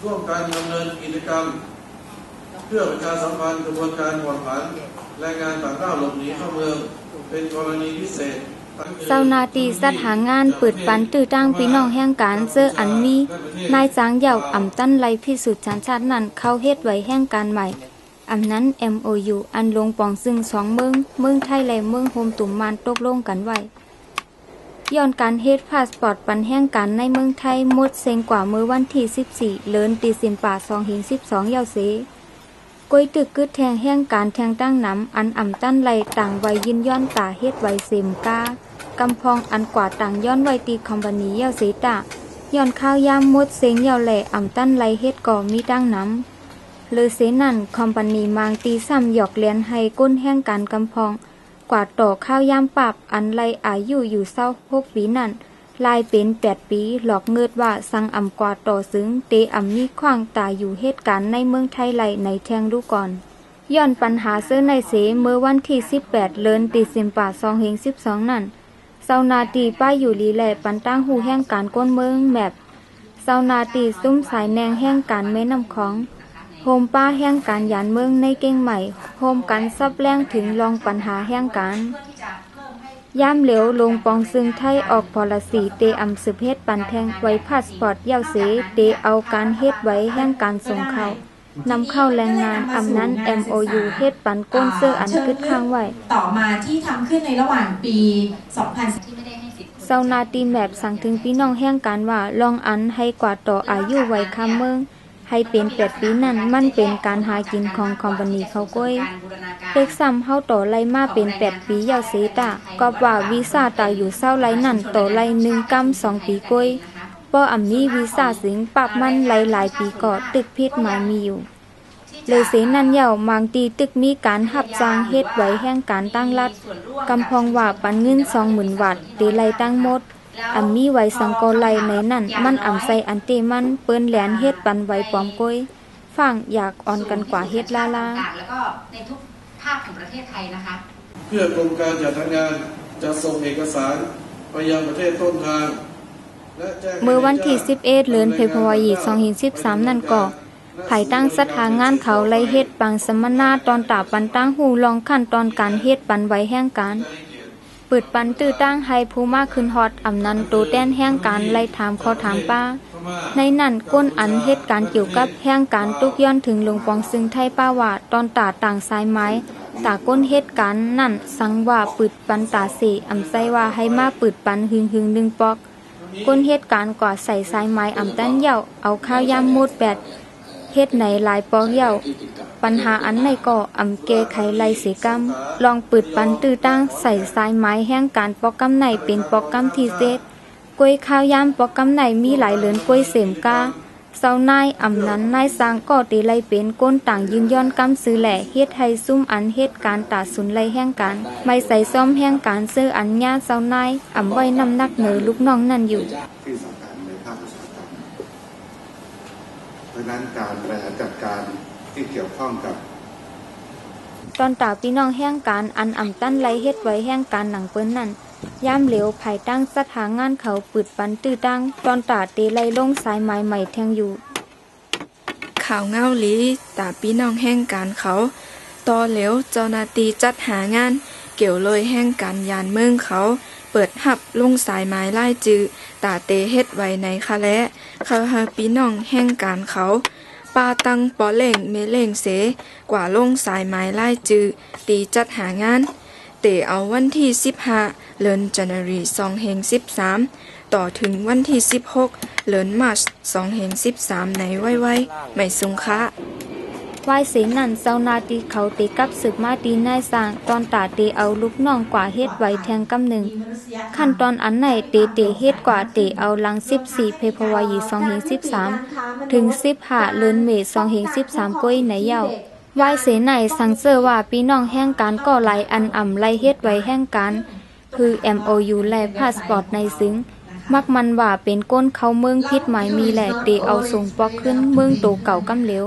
ร่วมกันดำเนินกิจกรรมเพื่อประชาสัมพันธ์กระบวนการผ่อนผันแรงงานต่างด้าวหลบหนีเข้าเมืองเป็นกรณีพิเศษเจ้าหน้าที่จัดหางานเปิดปันตื้อตั้งพี่น้องแห่งการเสื้ออันมีนายจางเหย่าอ่ำตั้นไลพิสุทธิ์สัญชาตินั้นเข้าเฮ็ดไว้แห่งการใหม่อำนั้น MOU อันลงปองซึ่งสองเมืองไทยและเมืองโฮมตุ่มมานตกลงกันไว้ย้อนการเฮ็ดพาสปอร์ตปันแห่งการในเมืองไทยหมดเซ็งกว่ามื้อวันที่14เดือนสิงหาคม2012ยาวเสก้อยตึกกึดแทงแห่งการแทงตั้งน้ำอันอ่ำตั้นไลต่างไว้ยินย้อนตาเฮ็ดไว้เสมกากำพองอันกว่าต่างย้อนไว้ตีคอมพานียาวเสตาย้อนข้าวยามหมดเซ็งยาวแหล่อ่ำตั้นไลเฮ็ดก่อมีตั้งน้ำเลยเสนั่นคอมพานีมางตีซ้ำหยอกเลียนให้ก้นแห่งการกำพองกว่าต่อข้าวยามปรับอันไลอายุอยู่เศร้า6ปีนั่นลายเป็น8ปีหลอกเงิดว่าสั่งอ่ำกว่าต่อซึ้งเตอ่ำมีขว้างตายอยู่เหตุการณ์ในเมืองไทยไลในแทงดูก่อนย้อนปัญหาเสื้อในเสเมื่อวันที่18เดือนสิงหาคม2012นั่นเซานาตีป้ายอยู่ลีแลปันตั้งหูแห่งการก้นเมืองแมปเซานาตีซุ้มสายแนงแห่งการแม่น้ำของโฮมป้าแห่งการยานเมืองในเก่งใหม่โฮมกันซับแรงถึงรองปัญหาแห่งการย่ามเหลวลงปองซึ่งไทยออกพลสีเตอำสืบเฮ็ดปันแทงไว้พาสปอร์ตยาวเสเตเอาการเฮ็ดไว้แห่งการส่งเข้านำเข้าแรงงานอำนั้น MOU เฮ็ดปันก้นเสื้ออันกึดข้างไว้ต่อมาที่ทำขึ้นในระหว่างปี 2000 ที่ไม่ได้ให้สิทธิ์เซานาตีแมปสั่งถึงพี่น้องแห่งการว่าลองอันให้กว่าต่ออายุไว้คำเมืองให้เป็น8ปีนั้นมันเป็นการหากินของคอมพานีเขาก้อยเด็กซ้ำเฮาต่อไล่มาเป็น8ปียาวเสตาก็ว่าวีซ่าตายอยู่เศร้าไล่นั่นต่อไล่1กำ2ปีก้อยป้ออำนี้วีซ่าสิงปรับมันหลายปีก็ตึกพิษหมายมีอยู่เลยเสนันเยาบางตีตึกมีการหับจ้างเฮ็ดไว้แห่งการตั้งรัฐกำพองว่าปันเงิน20,000 บาทเตไลตั้งหมดอำมีไว้สังกอไลในนั่นมันอำใส่อันเตมันเปิ้นแหลนเฮ็ดปันไว้ปอมก้อยฟังอยากอ่อนกันกว่าเฮ็ดลาแล้วก็ในทุกภาคของประเทศไทยนะคะเพื่อกรมการจัดหางานจะส่งเอกสารไปยังประเทศต้นทางเมื่อวันที่11เดือนพฤษภาคม2013นั่นก็ภายตั้งสถานงานเขาไล่เฮ็ดปังสัมมนาตอนตาปันตั้งหูลองขั้นตอนการเฮ็ดปันไว้แห่งการเปิดปันตื้อตั้งให้ผู้มาขึ้นฮอดอำนันโตแต้นแห่งการไล่ถามข้อถามป้าในนั่นก้นอันเหตุการณ์เกี่ยวกับแห่งการตุกย้อนถึงลงปองซึ่งไทยป้าว่าตอนตาต่างสายไม้ตาก้นเหตุการณ์นั่นสังว่าปืดปันตาเสอำไซว่าให้มาปืดปันหึงดึงปอกก้นเหตุการณ์กว่าใส่สายไม้อำตั้นเหย่าเอาข้าวยามมูดแปดเฮ็ดในหลายปอกเหย่าปัญหาอันในก็อำเกไขไลเสกรรมลองปืดปันตื้อตั้งใส่สายไม้แห่งการปอกกำในเป็นปอกกำที่เซตกล้วยข้าวยามปอกกำในมีหลายเหลือนกล้วยเสมกาเซานายอำนั้นนายสร้างก็ตีไลเป็นก้นต่างยืนย้อนกำซื้อแหล่เฮ็ดให้ซุ่มอันเฮ็ดการตาสุนไลแห่งการไม่ใส่ซ้อมแห่งการซื้ออันญาเซานายอำไว้น้ำหนักเหนือลูกน้องนั่นอยู่เพราะนั้นการบริหารจัดการที่เกี่ยวข้องกับตอนตาพี่น้องแห่งการอันอ่ำตั้นไลเฮ็ดไว้แห่งการหนังเปิ้นนั่นย่ามเหลวภายตั้งสถานงานเขาปืดปันตื้อตั้งตอนตาเตไลลงสายไม้ใหม่แทงอยู่ข่าวเงาหลีตาพี่น้องแห่งการเขาต่อเหลวเจ้าหน้าที่จัดหางานเกี่ยวเลยแห่งการยานเมืองเขาเปิดหับลงสายไม้ไล่จือตาเตเฮ็ดไว้ในคะและเขาหาพี่น้องแห่งการเขาปาตังปอเล่งเมเล่งเสกว่าลงสายไม้ไล่จือตีจัดหางานเตเอาวันที่15เดือนจันวาคม2013ต่อถึงวันที่16เดือนมาร์ช2013ในไว้ไม่สงคะวายเสนันเซานาตีเขาเตกับศึกมาตีนายสร้างตอนตาเตเอาลูกน้องกว่าเฮ็ดไว้แทงกำหนึ่งขั้นตอนอันไหนเตเฮ็ดกว่าเตเอาหลัง14พฤษภาคม2013ถึง15เดือนเมษายน2013ก้อยในเย้าวายเสนัยสังเสริว่าพี่น้องแห่งการก่อไหลอันอ่ำไล่เฮ็ดไว้แห่งการคือ MOU และพาสปอร์ตในซึ้งมักมันว่าเป็นก้นเขาเมืองพิษหมายมีแหละเตเอาส่งปอกขึ้นเมืองโตเก่ากำเหลว